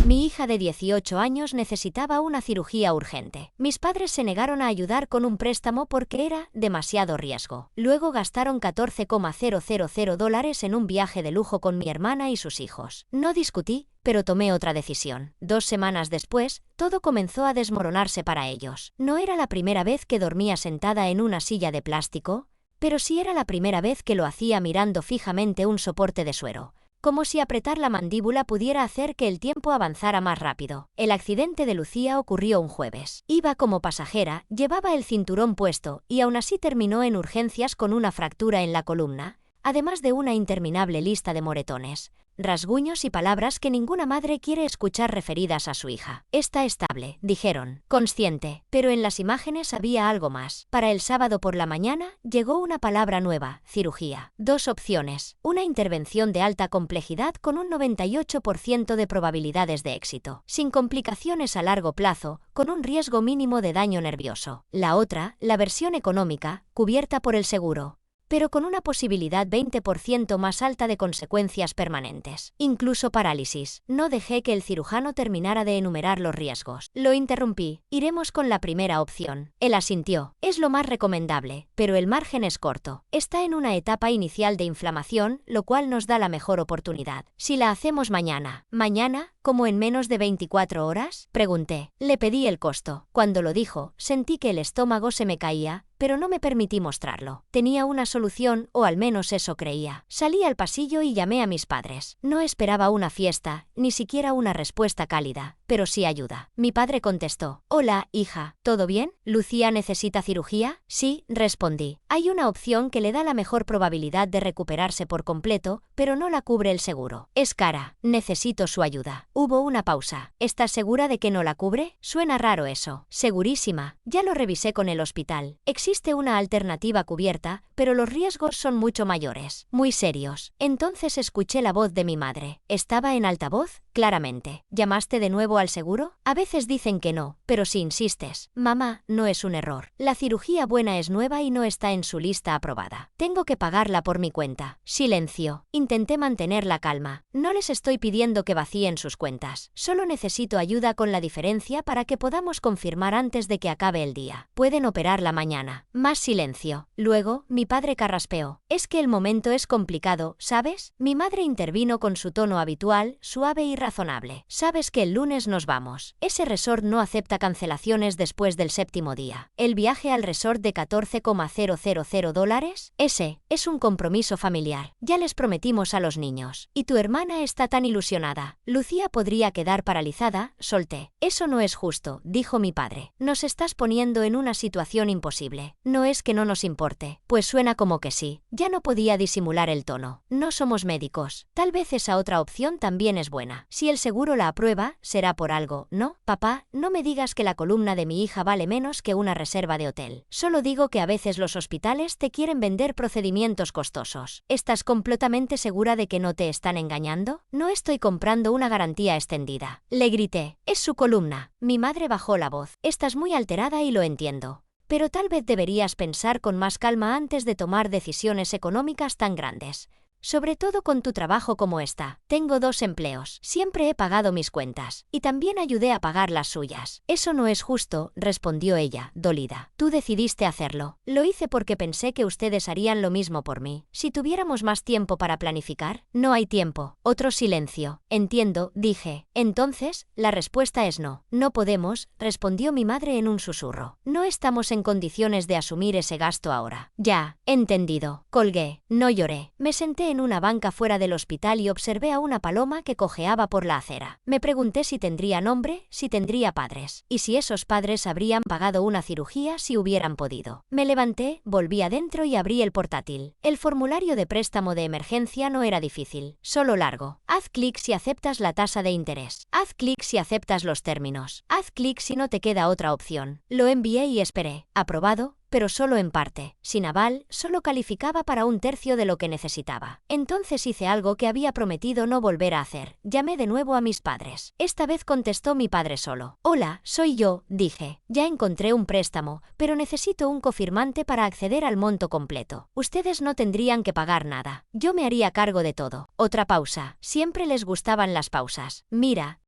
Mi hija de 18 años necesitaba una cirugía urgente. Mis padres se negaron a ayudar con un préstamo porque era demasiado riesgo. Luego gastaron $14,000 en un viaje de lujo con mi hermana y sus hijos. No discutí, pero tomé otra decisión. 2 semanas después, todo comenzó a desmoronarse para ellos. No era la primera vez que dormía sentada en una silla de plástico, pero sí era la primera vez que lo hacía mirando fijamente un soporte de suero, como si apretar la mandíbula pudiera hacer que el tiempo avanzara más rápido. El accidente de Lucía ocurrió un jueves. Iba como pasajera, llevaba el cinturón puesto y aún así terminó en urgencias con una fractura en la columna, además de una interminable lista de moretones, rasguños y palabras que ninguna madre quiere escuchar referidas a su hija. Está estable, dijeron, consciente, pero en las imágenes había algo más. Para el sábado por la mañana llegó una palabra nueva: cirugía. 2 opciones: una intervención de alta complejidad con un 98% de probabilidades de éxito, sin complicaciones a largo plazo, con un riesgo mínimo de daño nervioso. La otra, la versión económica, cubierta por el seguro, pero con una posibilidad 20% más alta de consecuencias permanentes, incluso parálisis. No dejé que el cirujano terminara de enumerar los riesgos. Lo interrumpí. Iremos con la primera opción. Él asintió. Es lo más recomendable, pero el margen es corto. Está en una etapa inicial de inflamación, lo cual nos da la mejor oportunidad. Si la hacemos mañana. ¿Mañana? ¿Como en menos de 24 horas? Pregunté. Le pedí el costo. Cuando lo dijo, sentí que el estómago se me caía, pero no me permití mostrarlo. Tenía una solución, o al menos eso creía. Salí al pasillo y llamé a mis padres. No esperaba una fiesta, ni siquiera una respuesta cálida, pero sí ayuda. Mi padre contestó. Hola, hija, ¿todo bien? ¿Lucía necesita cirugía? Sí, respondí. Hay una opción que le da la mejor probabilidad de recuperarse por completo, pero no la cubre el seguro. Es cara. Necesito su ayuda. Hubo una pausa. ¿Estás segura de que no la cubre? Suena raro eso. Segurísima. Ya lo revisé con el hospital. Existe una alternativa cubierta, pero los riesgos son mucho mayores. Muy serios. Entonces escuché la voz de mi madre. ¿Estaba en altavoz? Claramente. ¿Llamaste de nuevo al seguro? A veces dicen que no, pero si insistes. Mamá, no es un error. La cirugía buena es nueva y no está en su lista aprobada. Tengo que pagarla por mi cuenta. Silencio. Intenté mantener la calma. No les estoy pidiendo que vacíen sus cuentas. Solo necesito ayuda con la diferencia para que podamos confirmar antes de que acabe el día. Pueden operarla mañana. Más silencio. Luego, mi padre carraspeó. Es que el momento es complicado, ¿sabes? Mi madre intervino con su tono habitual, suave y razonable. Sabes que el lunes nos vamos. Ese resort no acepta cancelaciones después del 7º día. El viaje al resort de $14,000. Ese es un compromiso familiar. Ya les prometimos a los niños. Y tu hermana está tan ilusionada. Lucía podría quedar paralizada. Solté. Eso no es justo, dijo mi padre. Nos estás poniendo en una situación imposible. No es que no nos importe. Pues suena como que sí. Ya no podía disimular el tono. No somos médicos. Tal vez esa otra opción también es buena. Si el seguro la aprueba, será por algo, ¿no? Papá, no me digas que la columna de mi hija vale menos que una reserva de hotel. Solo digo que a veces los hospitales te quieren vender procedimientos costosos. ¿Estás completamente segura de que no te están engañando? No estoy comprando una garantía extendida. Le grité. Es su columna. Mi madre bajó la voz. Estás muy alterada y lo entiendo. Pero tal vez deberías pensar con más calma antes de tomar decisiones económicas tan grandes. Sobre todo con tu trabajo como esta. Tengo 2 empleos. Siempre he pagado mis cuentas. Y también ayudé a pagar las suyas. Eso no es justo, respondió ella, dolida. Tú decidiste hacerlo. Lo hice porque pensé que ustedes harían lo mismo por mí. Si tuviéramos más tiempo para planificar. No hay tiempo. Otro silencio. Entiendo, dije. Entonces, la respuesta es no. No podemos, respondió mi madre en un susurro. No estamos en condiciones de asumir ese gasto ahora. Ya, entendido. Colgué. No lloré. Me senté en una banca fuera del hospital y observé a una paloma que cojeaba por la acera. Me pregunté si tendría nombre, si tendría padres, y si esos padres habrían pagado una cirugía si hubieran podido. Me levanté, volví adentro y abrí el portátil. El formulario de préstamo de emergencia no era difícil, solo largo. Haz clic si aceptas la tasa de interés. Haz clic si aceptas los términos. Haz clic si no te queda otra opción. Lo envié y esperé. Aprobado, pero solo en parte. Sin aval, solo calificaba para 1/3 de lo que necesitaba. Entonces hice algo que había prometido no volver a hacer. Llamé de nuevo a mis padres. Esta vez contestó mi padre solo. Hola, soy yo, dije. Ya encontré un préstamo, pero necesito un cofirmante para acceder al monto completo. Ustedes no tendrían que pagar nada. Yo me haría cargo de todo. Otra pausa. Siempre les gustaban las pausas. Mira,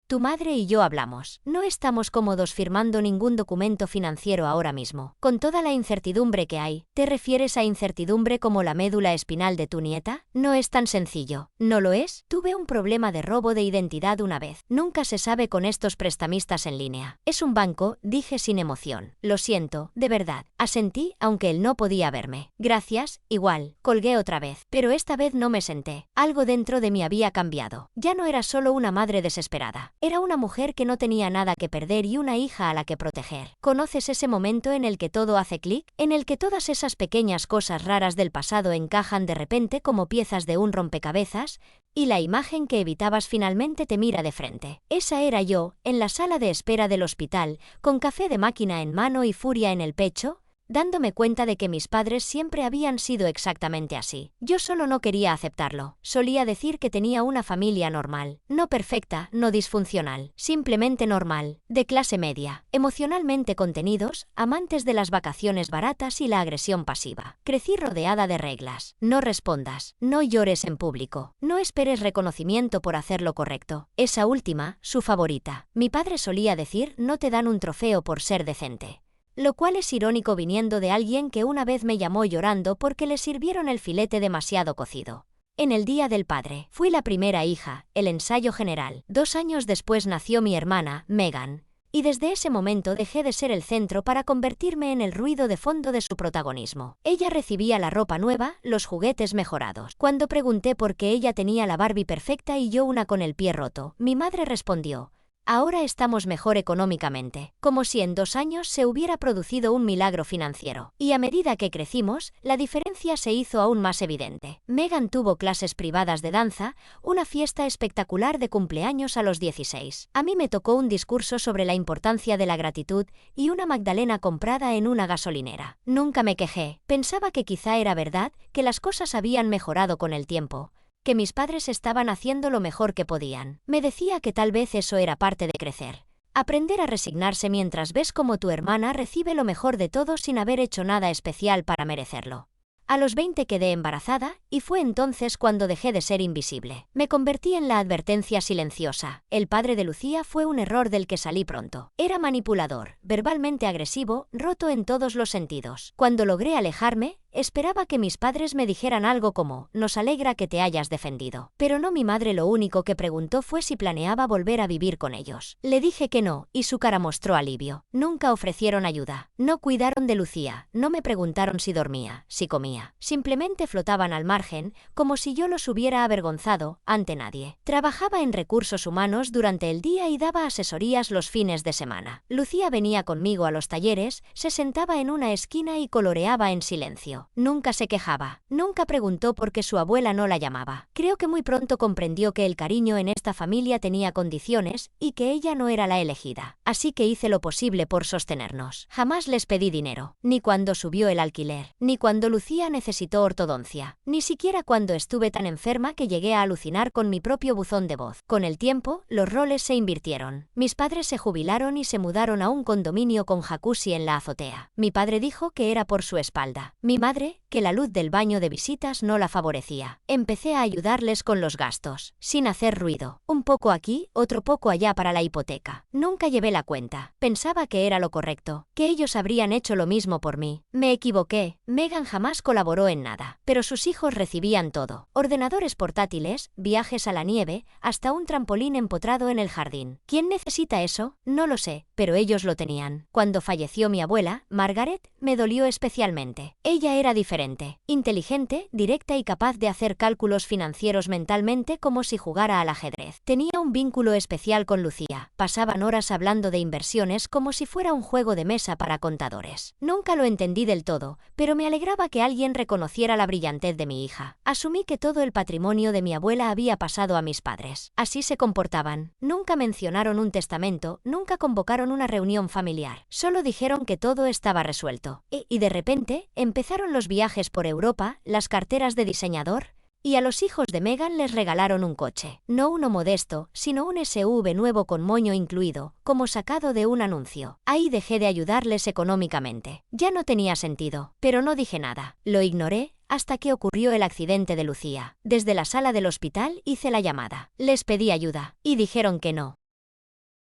Tu madre y yo hablamos. No estamos cómodos firmando ningún documento financiero ahora mismo. Con toda la incertidumbre que hay, ¿te refieres a incertidumbre como la médula espinal de tu nieta? No es tan sencillo. ¿No lo es? Tuve un problema de robo de identidad una vez. Nunca se sabe con estos prestamistas en línea. Es un banco, dije sin emoción. Lo siento, de verdad. Asentí, aunque él no podía verme. Gracias, igual. Colgué otra vez. Pero esta vez no me senté. Algo dentro de mí había cambiado. Ya no era solo una madre desesperada. Era una mujer que no tenía nada que perder y una hija a la que proteger. ¿Conoces ese momento en el que todo hace clic? En el que todas esas pequeñas cosas raras del pasado encajan de repente como piezas de un rompecabezas, y la imagen que evitabas finalmente te mira de frente. Esa era yo, en la sala de espera del hospital, con café de máquina en mano y furia en el pecho, dándome cuenta de que mis padres siempre habían sido exactamente así. Yo solo no quería aceptarlo. Solía decir que tenía una familia normal, no perfecta, no disfuncional, simplemente normal, de clase media, emocionalmente contenidos, amantes de las vacaciones baratas y la agresión pasiva. Crecí rodeada de reglas. No respondas, no llores en público, no esperes reconocimiento por hacer lo correcto. Esa última, su favorita. Mi padre solía decir, no te dan un trofeo por ser decente. Lo cual es irónico viniendo de alguien que una vez me llamó llorando porque le sirvieron el filete demasiado cocido. En el Día del Padre, fui la primera hija, el ensayo general. 2 años después nació mi hermana, Megan, y desde ese momento dejé de ser el centro para convertirme en el ruido de fondo de su protagonismo. Ella recibía la ropa nueva, los juguetes mejorados. Cuando pregunté por qué ella tenía la Barbie perfecta y yo una con el pie roto, mi madre respondió: ahora estamos mejor económicamente, como si en 2 años se hubiera producido un milagro financiero. Y a medida que crecimos, la diferencia se hizo aún más evidente. Megan tuvo clases privadas de danza, una fiesta espectacular de cumpleaños a los 16. A mí me tocó un discurso sobre la importancia de la gratitud y una magdalena comprada en una gasolinera. Nunca me quejé, pensaba que quizá era verdad, que las cosas habían mejorado con el tiempo, que mis padres estaban haciendo lo mejor que podían. Me decía que tal vez eso era parte de crecer. Aprender a resignarse mientras ves cómo tu hermana recibe lo mejor de todo sin haber hecho nada especial para merecerlo. A los 20 quedé embarazada, y fue entonces cuando dejé de ser invisible. Me convertí en la advertencia silenciosa. El padre de Lucía fue un error del que salí pronto. Era manipulador, verbalmente agresivo, roto en todos los sentidos. Cuando logré alejarme, esperaba que mis padres me dijeran algo como, nos alegra que te hayas defendido. Pero no, mi madre lo único que preguntó fue si planeaba volver a vivir con ellos. Le dije que no, y su cara mostró alivio. Nunca ofrecieron ayuda. No cuidaron de Lucía, no me preguntaron si dormía, si comía. Simplemente flotaban al margen, como si yo los hubiera avergonzado, ante nadie. Trabajaba en recursos humanos durante el día y daba asesorías los fines de semana. Lucía venía conmigo a los talleres, se sentaba en una esquina y coloreaba en silencio. Nunca se quejaba, nunca preguntó por qué su abuela no la llamaba. Creo que muy pronto comprendió que el cariño en esta familia tenía condiciones y que ella no era la elegida. Así que hice lo posible por sostenernos. Jamás les pedí dinero, ni cuando subió el alquiler, ni cuando Lucía necesitó ortodoncia, ni siquiera cuando estuve tan enferma que llegué a alucinar con mi propio buzón de voz. Con el tiempo, los roles se invirtieron. Mis padres se jubilaron y se mudaron a un condominio con jacuzzi en la azotea. Mi padre dijo que era por su espalda. Mi madre, que la luz del baño de visitas no la favorecía. Empecé a ayudarles con los gastos, sin hacer ruido. Un poco aquí, otro poco allá para la hipoteca. Nunca llevé la cuenta. Pensaba que era lo correcto, que ellos habrían hecho lo mismo por mí. Me equivoqué. Megan jamás colaboró en nada, pero sus hijos recibían todo. Ordenadores portátiles, viajes a la nieve, hasta un trampolín empotrado en el jardín. ¿Quién necesita eso? No lo sé, pero ellos lo tenían. Cuando falleció mi abuela, Margaret, me dolió especialmente. Ella era diferente, inteligente, directa y capaz de hacer cálculos financieros mentalmente como si jugara al ajedrez. Tenía un vínculo especial con Lucía. Pasaban horas hablando de inversiones como si fuera un juego de mesa para contadores. Nunca lo entendí del todo, pero me alegraba que alguien reconociera la brillantez de mi hija. Asumí que todo el patrimonio de mi abuela había pasado a mis padres. Así se comportaban. Nunca mencionaron un testamento, nunca convocaron una reunión familiar. Solo dijeron que todo estaba resuelto. Y de repente, empezaron los viajes por Europa, las carteras de diseñador, y a los hijos de Megan les regalaron un coche. No uno modesto, sino un SUV nuevo con moño incluido, como sacado de un anuncio. Ahí dejé de ayudarles económicamente. Ya no tenía sentido, pero no dije nada. Lo ignoré hasta que ocurrió el accidente de Lucía. Desde la sala del hospital hice la llamada. Les pedí ayuda, y dijeron que no.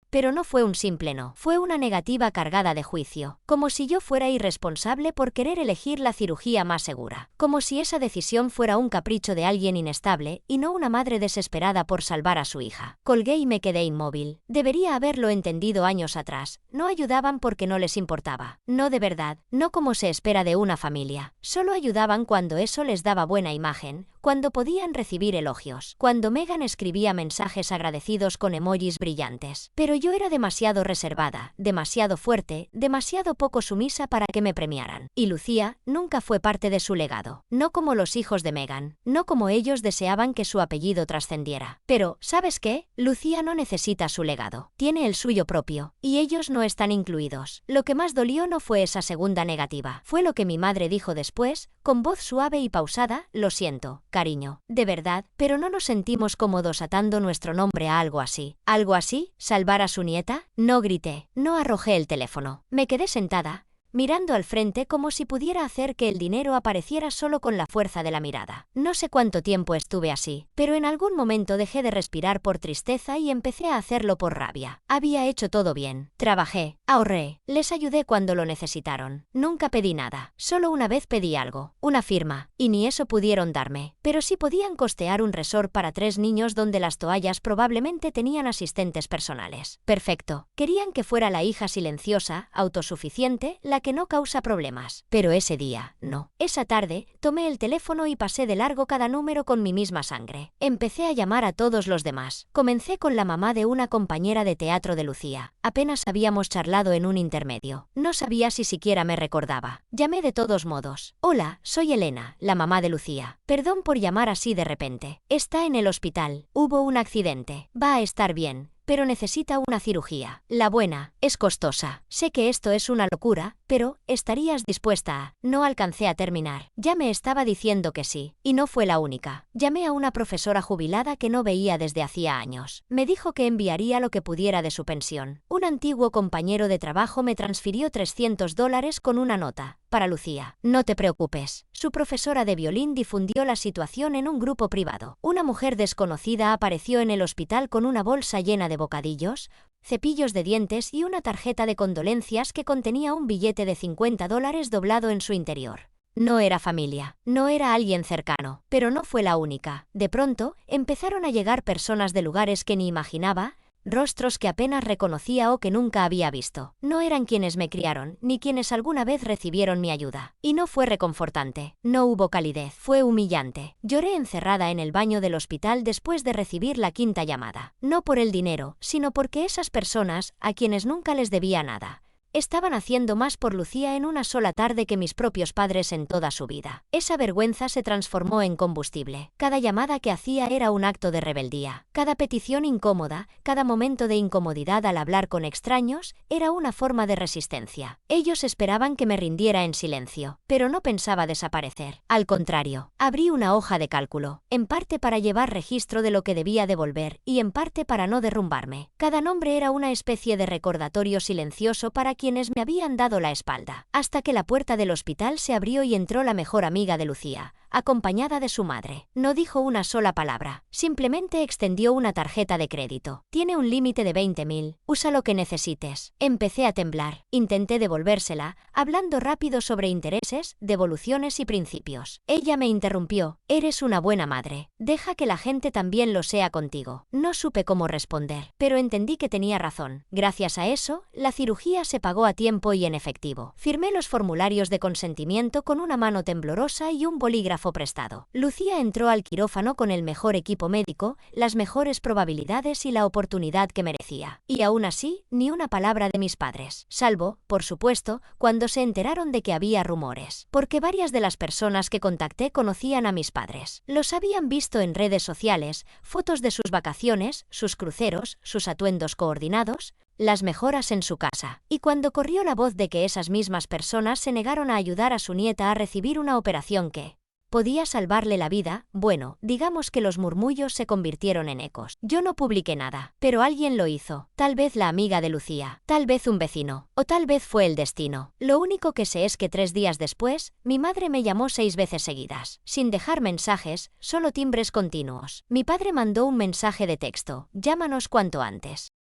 pero no fue un simple no. Fue una negativa cargada de juicio. Como si yo fuera irresponsable por querer elegir la cirugía más segura. Como si esa decisión fuera un capricho de alguien inestable y no una madre desesperada por salvar a su hija. Colgué y me quedé inmóvil. Debería haberlo entendido años atrás. No ayudaban porque no les importaba. No de verdad, no como se espera de una familia. Solo ayudaban cuando eso les daba buena imagen, cuando podían recibir elogios, cuando Megan escribía mensajes agradecidos con emojis brillantes. Pero yo era demasiado reservada, demasiado fuerte, demasiado poco sumisa para que me premiaran. Y Lucía nunca fue parte de su legado. No como los hijos de Megan, no como ellos deseaban que su apellido trascendiera. Pero, ¿sabes qué? Lucía no necesita su legado. Tiene el suyo propio, y ellos no están incluidos. Lo que más dolió no fue esa segunda negativa. Fue lo que mi madre dijo después, con voz suave y pausada: lo siento, cariño, de verdad, pero no nos sentimos cómodos atando nuestro nombre a algo así. ¿Algo así? ¿Salvar a su nieta? No grité, no arrojé el teléfono. Me quedé sentada, mirando al frente como si pudiera hacer que el dinero apareciera solo con la fuerza de la mirada. No sé cuánto tiempo estuve así, pero en algún momento dejé de respirar por tristeza y empecé a hacerlo por rabia. Había hecho todo bien. Trabajé, ahorré, les ayudé cuando lo necesitaron. Nunca pedí nada. Solo una vez pedí algo, una firma, y ni eso pudieron darme. Pero sí podían costear un resort para 3 niños donde las toallas probablemente tenían asistentes personales. Perfecto. Querían que fuera la hija silenciosa, autosuficiente, la que no causa problemas. Pero ese día, no. Esa tarde, tomé el teléfono y pasé de largo cada número con mi misma sangre. Empecé a llamar a todos los demás. Comencé con la mamá de una compañera de teatro de Lucía. Apenas habíamos charlado en un intermedio. No sabía si siquiera me recordaba. Llamé de todos modos. Hola, soy Elena, la mamá de Lucía. Perdón por llamar así de repente. Está en el hospital. Hubo un accidente. Va a estar bien, pero necesita una cirugía. La buena, es costosa. Sé que esto es una locura, pero ¿estarías dispuesta a? No alcancé a terminar. Ya me estaba diciendo que sí, y no fue la única. Llamé a una profesora jubilada que no veía desde hacía años. Me dijo que enviaría lo que pudiera de su pensión. Un antiguo compañero de trabajo me transfirió $300 con una nota. Para Lucía. No te preocupes. Su profesora de violín difundió la situación en un grupo privado. Una mujer desconocida apareció en el hospital con una bolsa llena de bocadillos, cepillos de dientes y una tarjeta de condolencias que contenía un billete de $50 doblado en su interior. No era familia, no era alguien cercano, pero no fue la única. De pronto, empezaron a llegar personas de lugares que ni imaginaba, rostros que apenas reconocía o que nunca había visto. No eran quienes me criaron, ni quienes alguna vez recibieron mi ayuda. Y no fue reconfortante. No hubo calidez. Fue humillante. Lloré encerrada en el baño del hospital después de recibir la 5ª llamada. No por el dinero, sino porque esas personas, a quienes nunca les debía nada, estaban haciendo más por Lucía en una sola tarde que mis propios padres en toda su vida. Esa vergüenza se transformó en combustible. Cada llamada que hacía era un acto de rebeldía. Cada petición incómoda, cada momento de incomodidad al hablar con extraños, era una forma de resistencia. Ellos esperaban que me rindiera en silencio, pero no pensaba desaparecer. Al contrario, abrí una hoja de cálculo, en parte para llevar registro de lo que debía devolver y en parte para no derrumbarme. Cada nombre era una especie de recordatorio silencioso para quienes me habían dado la espalda, hasta que la puerta del hospital se abrió y entró la mejor amiga de Lucía, acompañada de su madre. No dijo una sola palabra, simplemente extendió una tarjeta de crédito. Tiene un límite de 20.000, usa lo que necesites. Empecé a temblar, intenté devolvérsela, hablando rápido sobre intereses, devoluciones y principios. Ella me interrumpió: eres una buena madre, deja que la gente también lo sea contigo. No supe cómo responder, pero entendí que tenía razón. Gracias a eso, la cirugía se pagó a tiempo y en efectivo. Firmé los formularios de consentimiento con una mano temblorosa y un bolígrafo prestado. Lucía entró al quirófano con el mejor equipo médico, las mejores probabilidades y la oportunidad que merecía. Y aún así, ni una palabra de mis padres. Salvo, por supuesto, cuando se enteraron de que había rumores. Porque varias de las personas que contacté conocían a mis padres. Los habían visto en redes sociales, fotos de sus vacaciones, sus cruceros, sus atuendos coordinados, las mejoras en su casa. Y cuando corrió la voz de que esas mismas personas se negaron a ayudar a su nieta a recibir una operación que podía salvarle la vida, bueno, digamos que los murmullos se convirtieron en ecos. Yo no publiqué nada, pero alguien lo hizo. Tal vez la amiga de Lucía, tal vez un vecino, o tal vez fue el destino. Lo único que sé es que 3 días después, mi madre me llamó 6 veces seguidas, sin dejar mensajes, solo timbres continuos. Mi padre mandó un mensaje de texto: llámanos cuanto antes.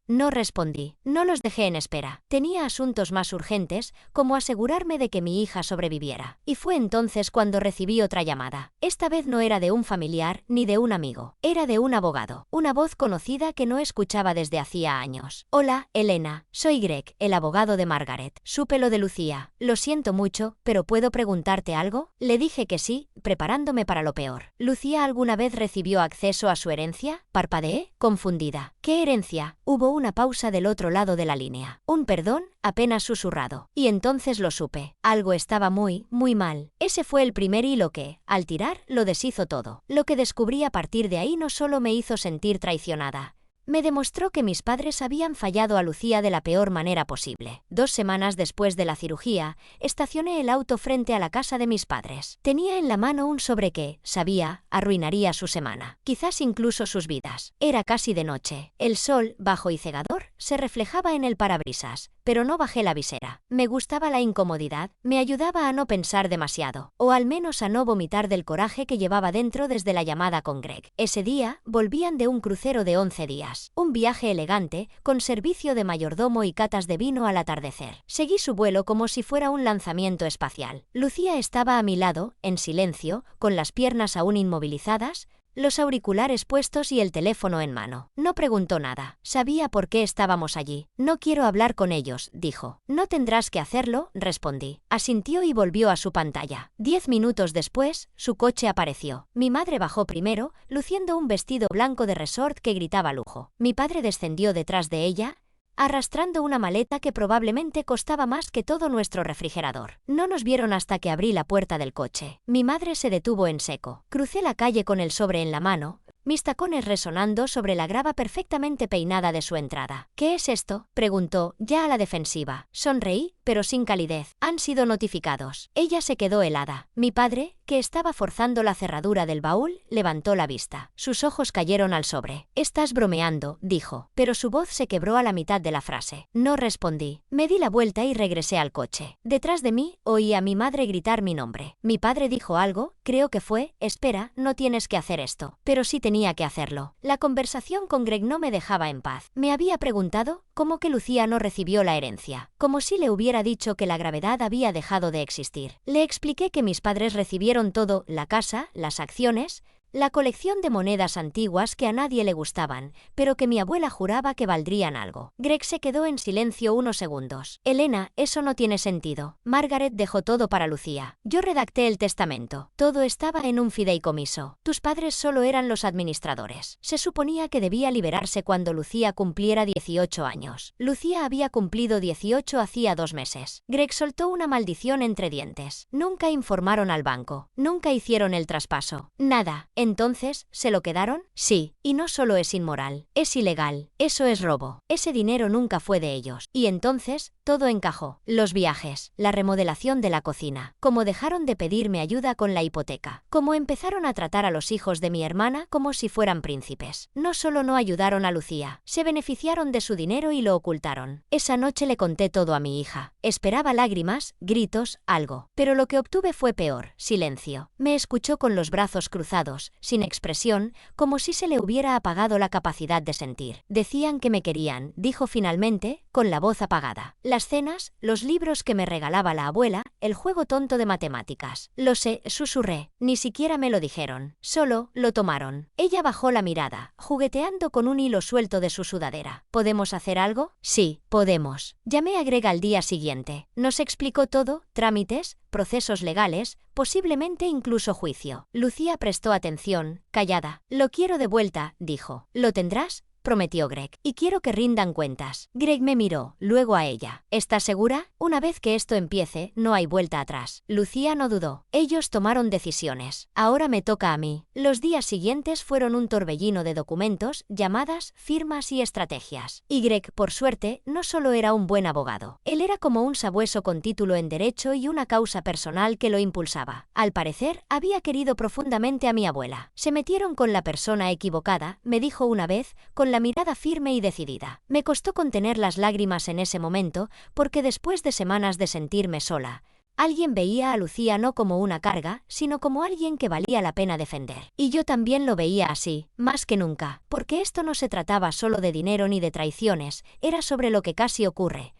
No respondí. No los dejé en espera. Tenía asuntos más urgentes, como asegurarme de que mi hija sobreviviera. Y fue entonces cuando recibí otra llamada. Esta vez no era de un familiar ni de un amigo. Era de un abogado. Una voz conocida que no escuchaba desde hacía años. Hola, Elena. Soy Greg, el abogado de Margaret. Supe lo de Lucía. Lo siento mucho, pero ¿puedo preguntarte algo? Le dije que sí, preparándome para lo peor. ¿Lucía alguna vez recibió acceso a su herencia? Parpadeé, confundida. ¿Qué herencia? Hubo una pausa del otro lado de la línea. Un perdón, apenas susurrado. Y entonces lo supe. Algo estaba muy mal. Ese fue el primer hilo que, al tirar, lo deshizo todo. Lo que descubrí a partir de ahí no solo me hizo sentir traicionada. Me demostró que mis padres habían fallado a Lucía de la peor manera posible. 2 semanas después de la cirugía, estacioné el auto frente a la casa de mis padres. Tenía en la mano un sobre que, sabía, arruinaría su semana, quizás incluso sus vidas. Era casi de noche. El sol, bajo y cegador, se reflejaba en el parabrisas, pero no bajé la visera. Me gustaba la incomodidad, me ayudaba a no pensar demasiado, o al menos a no vomitar del coraje que llevaba dentro desde la llamada con Greg. Ese día, volvían de un crucero de 11 días. Un viaje elegante, con servicio de mayordomo y catas de vino al atardecer. Seguí su vuelo como si fuera un lanzamiento espacial. Lucía estaba a mi lado, en silencio, con las piernas aún inmovilizadas, los auriculares puestos y el teléfono en mano. No preguntó nada. Sabía por qué estábamos allí. No quiero hablar con ellos, dijo. No tendrás que hacerlo, respondí. Asintió y volvió a su pantalla. 10 minutos después, su coche apareció. Mi madre bajó primero, luciendo un vestido blanco de resort que gritaba lujo. Mi padre descendió detrás de ella, arrastrando una maleta que probablemente costaba más que todo nuestro refrigerador. No nos vieron hasta que abrí la puerta del coche. Mi madre se detuvo en seco. Crucé la calle con el sobre en la mano, mis tacones resonando sobre la grava perfectamente peinada de su entrada. ¿Qué es esto?, preguntó, ya a la defensiva. Sonreí, pero sin calidez. Han sido notificados. Ella se quedó helada. Mi padre, que estaba forzando la cerradura del baúl, levantó la vista. Sus ojos cayeron al sobre. Estás bromeando, dijo, pero su voz se quebró a la mitad de la frase. No respondí. Me di la vuelta y regresé al coche. Detrás de mí, oí a mi madre gritar mi nombre. Mi padre dijo algo, creo que fue, espera, no tienes que hacer esto. Pero sí tenía que hacerlo. La conversación con Greg no me dejaba en paz. Me había preguntado cómo que Lucía no recibió la herencia, como si le hubiera dicho que la gravedad había dejado de existir. Le expliqué que mis padres recibieron todo, la casa, las acciones, la colección de monedas antiguas que a nadie le gustaban, pero que mi abuela juraba que valdrían algo. Greg se quedó en silencio unos segundos. Elena, eso no tiene sentido. Margaret dejó todo para Lucía. Yo redacté el testamento. Todo estaba en un fideicomiso. Tus padres solo eran los administradores. Se suponía que debía liberarse cuando Lucía cumpliera 18 años. Lucía había cumplido 18 hacía 2 meses. Greg soltó una maldición entre dientes. Nunca informaron al banco. Nunca hicieron el traspaso. Nada. ¿Entonces, se lo quedaron? Sí, y no solo es inmoral, es ilegal, eso es robo. Ese dinero nunca fue de ellos. Y entonces, todo encajó. Los viajes, la remodelación de la cocina, cómo dejaron de pedirme ayuda con la hipoteca, cómo empezaron a tratar a los hijos de mi hermana como si fueran príncipes. No solo no ayudaron a Lucía, se beneficiaron de su dinero y lo ocultaron. Esa noche le conté todo a mi hija. Esperaba lágrimas, gritos, algo. Pero lo que obtuve fue peor, silencio. Me escuchó con los brazos cruzados, sin expresión, como si se le hubiera apagado la capacidad de sentir. Decían que me querían, dijo finalmente, con la voz apagada. Las cenas, los libros que me regalaba la abuela, el juego tonto de matemáticas. Lo sé, susurré. Ni siquiera me lo dijeron. Solo lo tomaron. Ella bajó la mirada, jugueteando con un hilo suelto de su sudadera. ¿Podemos hacer algo? Sí, podemos. Llamé a Greg al día siguiente. Nos explicó todo, trámites, procesos legales, posiblemente incluso juicio. Lucía prestó atención, callada. Lo quiero de vuelta, dijo. ¿Lo tendrás?, prometió Greg. Y quiero que rindan cuentas. Greg me miró, luego a ella. ¿Estás segura? Una vez que esto empiece, no hay vuelta atrás. Lucía no dudó. Ellos tomaron decisiones. Ahora me toca a mí. Los días siguientes fueron un torbellino de documentos, llamadas, firmas y estrategias. Y Greg, por suerte, no solo era un buen abogado. Él era como un sabueso con título en derecho y una causa personal que lo impulsaba. Al parecer, había querido profundamente a mi abuela. Se metieron con la persona equivocada, me dijo una vez, con la mirada firme y decidida. Me costó contener las lágrimas en ese momento, porque después de semanas de sentirme sola, Alguien veía a Lucía no como una carga, sino como alguien que valía la pena defender. Y yo también lo veía así, más que nunca, porque esto no se trataba solo de dinero ni de traiciones, era sobre lo que casi ocurre.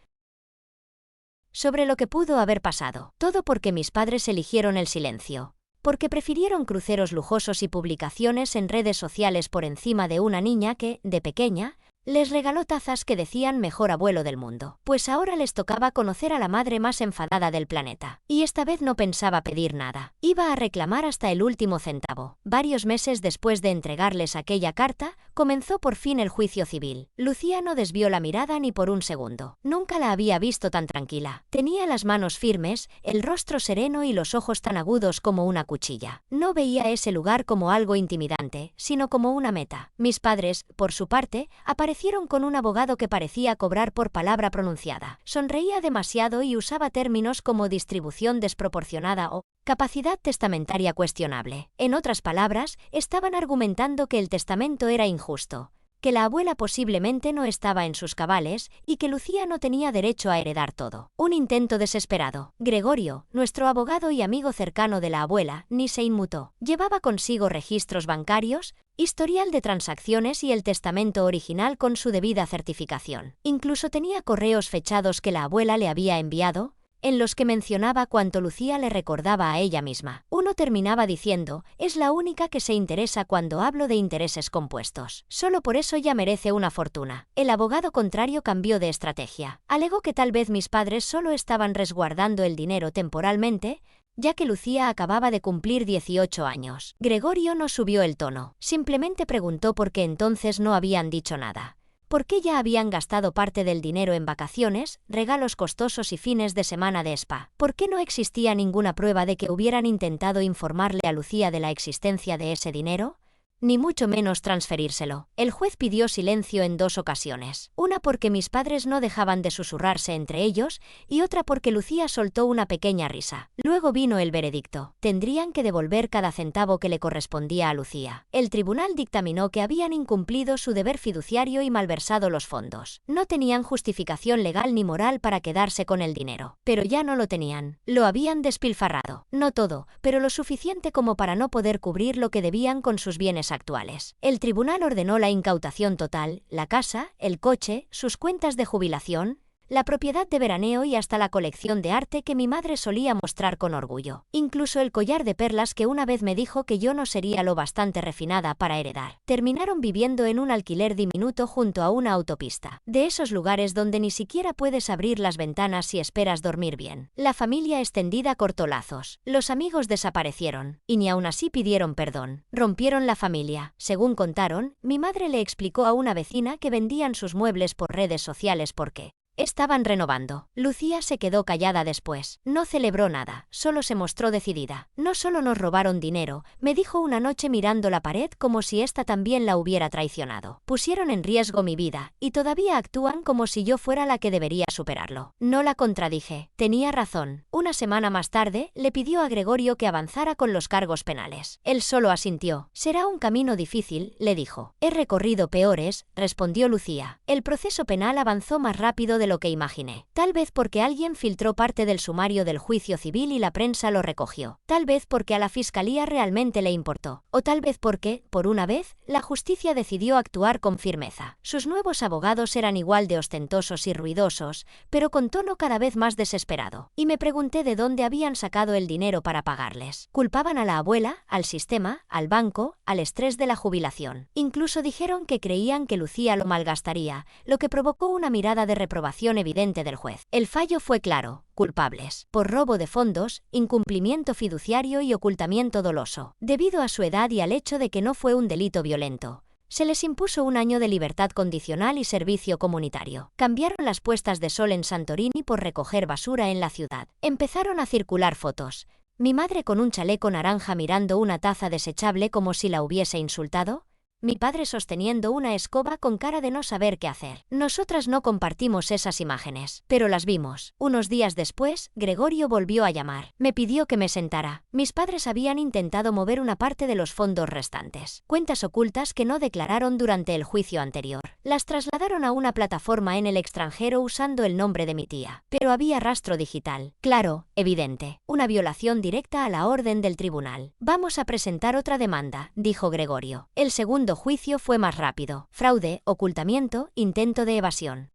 Sobre lo que pudo haber pasado. Todo porque mis padres eligieron el silencio. Porque prefirieron cruceros lujosos y publicaciones en redes sociales por encima de una niña que, de pequeña, les regaló tazas que decían mejor abuelo del mundo. Pues ahora les tocaba conocer a la madre más enfadada del planeta. Y esta vez no pensaba pedir nada. Iba a reclamar hasta el último centavo. Varios meses después de entregarles aquella carta, comenzó por fin el juicio civil. Lucía no desvió la mirada ni por un segundo. Nunca la había visto tan tranquila. Tenía las manos firmes, el rostro sereno y los ojos tan agudos como una cuchilla. No veía ese lugar como algo intimidante, sino como una meta. Mis padres, por su parte, aparecieron con un abogado que parecía cobrar por palabra pronunciada. Sonreía demasiado y usaba términos como distribución desproporcionada o capacidad testamentaria cuestionable. En otras palabras, estaban argumentando que el testamento era injusto, que la abuela posiblemente no estaba en sus cabales y que Lucía no tenía derecho a heredar todo. Un intento desesperado. Gregorio, nuestro abogado y amigo cercano de la abuela, ni se inmutó. Llevaba consigo registros bancarios, historial de transacciones y el testamento original con su debida certificación. Incluso tenía correos fechados que la abuela le había enviado, en los que mencionaba cuánto Lucía le recordaba a ella misma. Uno terminaba diciendo, es la única que se interesa cuando hablo de intereses compuestos. Solo por eso ya merece una fortuna. El abogado contrario cambió de estrategia. Alegó que tal vez mis padres solo estaban resguardando el dinero temporalmente, ya que Lucía acababa de cumplir 18 años. Gregorio no subió el tono. Simplemente preguntó por qué entonces no habían dicho nada. ¿Por qué ya habían gastado parte del dinero en vacaciones, regalos costosos y fines de semana de spa? ¿Por qué no existía ninguna prueba de que hubieran intentado informarle a Lucía de la existencia de ese dinero? Ni mucho menos transferírselo. El juez pidió silencio en 2 ocasiones. Una porque mis padres no dejaban de susurrarse entre ellos y otra porque Lucía soltó una pequeña risa. Luego vino el veredicto. Tendrían que devolver cada centavo que le correspondía a Lucía. El tribunal dictaminó que habían incumplido su deber fiduciario y malversado los fondos. No tenían justificación legal ni moral para quedarse con el dinero. Pero ya no lo tenían. Lo habían despilfarrado. No todo, pero lo suficiente como para no poder cubrir lo que debían con sus bienes actuales. El tribunal ordenó la incautación total, la casa, el coche, sus cuentas de jubilación, la propiedad de veraneo y hasta la colección de arte que mi madre solía mostrar con orgullo. Incluso el collar de perlas que una vez me dijo que yo no sería lo bastante refinada para heredar. Terminaron viviendo en un alquiler diminuto junto a una autopista. De esos lugares donde ni siquiera puedes abrir las ventanas si esperas dormir bien. La familia extendida cortó lazos. Los amigos desaparecieron. Y ni aun así pidieron perdón. Rompieron la familia. Según contaron, mi madre le explicó a una vecina que vendían sus muebles por redes sociales porque estaban renovando. Lucía se quedó callada después. No celebró nada, solo se mostró decidida. No solo nos robaron dinero, me dijo una noche mirando la pared como si ésta también la hubiera traicionado. Pusieron en riesgo mi vida, y todavía actúan como si yo fuera la que debería superarlo. No la contradije. Tenía razón. Una semana más tarde, le pidió a Gregorio que avanzara con los cargos penales. Él solo asintió. Será un camino difícil, le dijo. He recorrido peores, respondió Lucía. El proceso penal avanzó más rápido de lo que imaginé. Tal vez porque alguien filtró parte del sumario del juicio civil y la prensa lo recogió. Tal vez porque a la fiscalía realmente le importó. O tal vez porque, por una vez, la justicia decidió actuar con firmeza. Sus nuevos abogados eran igual de ostentosos y ruidosos, pero con tono cada vez más desesperado. Y me pregunté de dónde habían sacado el dinero para pagarles. Culpaban a la abuela, al sistema, al banco, al estrés de la jubilación. Incluso dijeron que creían que Lucía lo malgastaría, lo que provocó una mirada de reprobación evidente del juez. El fallo fue claro: culpables, por robo de fondos, incumplimiento fiduciario y ocultamiento doloso. Debido a su edad y al hecho de que no fue un delito violento, se les impuso 1 año de libertad condicional y servicio comunitario. Cambiaron las puestas de sol en Santorini por recoger basura en la ciudad. Empezaron a circular fotos. Mi madre con un chaleco naranja mirando una taza desechable como si la hubiese insultado. mi padre sosteniendo una escoba con cara de no saber qué hacer. Nosotras no compartimos esas imágenes, pero las vimos. Unos días después, Gregorio volvió a llamar. Me pidió que me sentara. Mis padres habían intentado mover una parte de los fondos restantes. Cuentas ocultas que no declararon durante el juicio anterior. Las trasladaron a una plataforma en el extranjero usando el nombre de mi tía. Pero había rastro digital. Claro, evidente. Una violación directa a la orden del tribunal. Vamos a presentar otra demanda, dijo Gregorio. El segundo juicio fue más rápido. Fraude, ocultamiento, intento de evasión.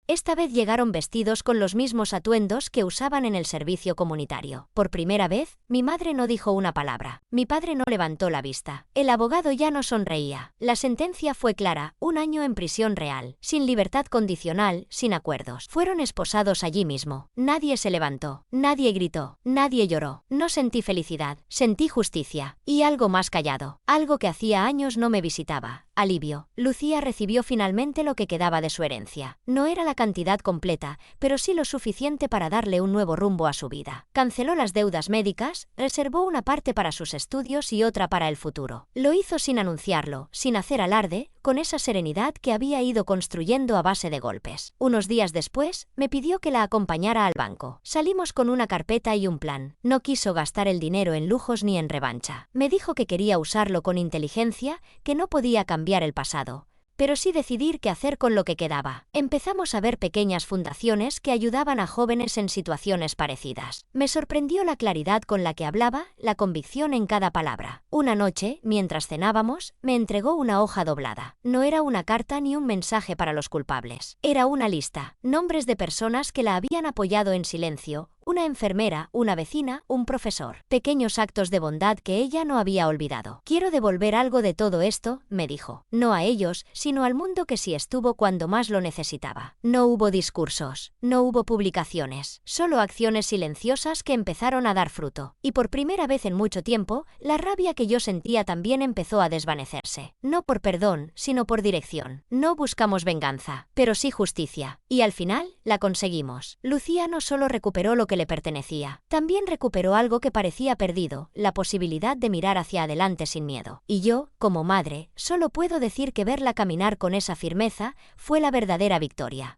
Esta vez llegaron vestidos con los mismos atuendos que usaban en el servicio comunitario. Por primera vez, mi madre no dijo una palabra. Mi padre no levantó la vista. El abogado ya no sonreía. La sentencia fue clara: 1 año en prisión real, sin libertad condicional, sin acuerdos. Fueron esposados allí mismo. Nadie se levantó. Nadie gritó. Nadie lloró. No sentí felicidad. Sentí justicia. Y algo más callado. Algo que hacía años no me visitaba. Alivio. Lucía recibió finalmente lo que quedaba de su herencia. No era la cantidad completa, pero sí lo suficiente para darle un nuevo rumbo a su vida. Canceló las deudas médicas, reservó una parte para sus estudios y otra para el futuro. Lo hizo sin anunciarlo, sin hacer alarde, con esa serenidad que había ido construyendo a base de golpes. Unos días después, me pidió que la acompañara al banco. Salimos con una carpeta y un plan. No quiso gastar el dinero en lujos ni en revancha. Me dijo que quería usarlo con inteligencia, que no podía cambiar el pasado, pero sí decidir qué hacer con lo que quedaba. Empezamos a ver pequeñas fundaciones que ayudaban a jóvenes en situaciones parecidas. Me sorprendió la claridad con la que hablaba, la convicción en cada palabra. Una noche, mientras cenábamos, me entregó una hoja doblada. No era una carta ni un mensaje para los culpables. Era una lista, nombres de personas que la habían apoyado en silencio. Una enfermera, una vecina, un profesor. Pequeños actos de bondad que ella no había olvidado. Quiero devolver algo de todo esto, me dijo. No a ellos, sino al mundo que sí estuvo cuando más lo necesitaba. No hubo discursos, no hubo publicaciones, solo acciones silenciosas que empezaron a dar fruto. Y por primera vez en mucho tiempo, la rabia que yo sentía también empezó a desvanecerse. No por perdón, sino por dirección. No buscamos venganza, pero sí justicia. Y al final, la conseguimos. Lucía no solo recuperó lo que le pertenecía, también recuperó algo que parecía perdido, la posibilidad de mirar hacia adelante sin miedo. Y yo, como madre, solo puedo decir que verla caminar con esa firmeza fue la verdadera victoria.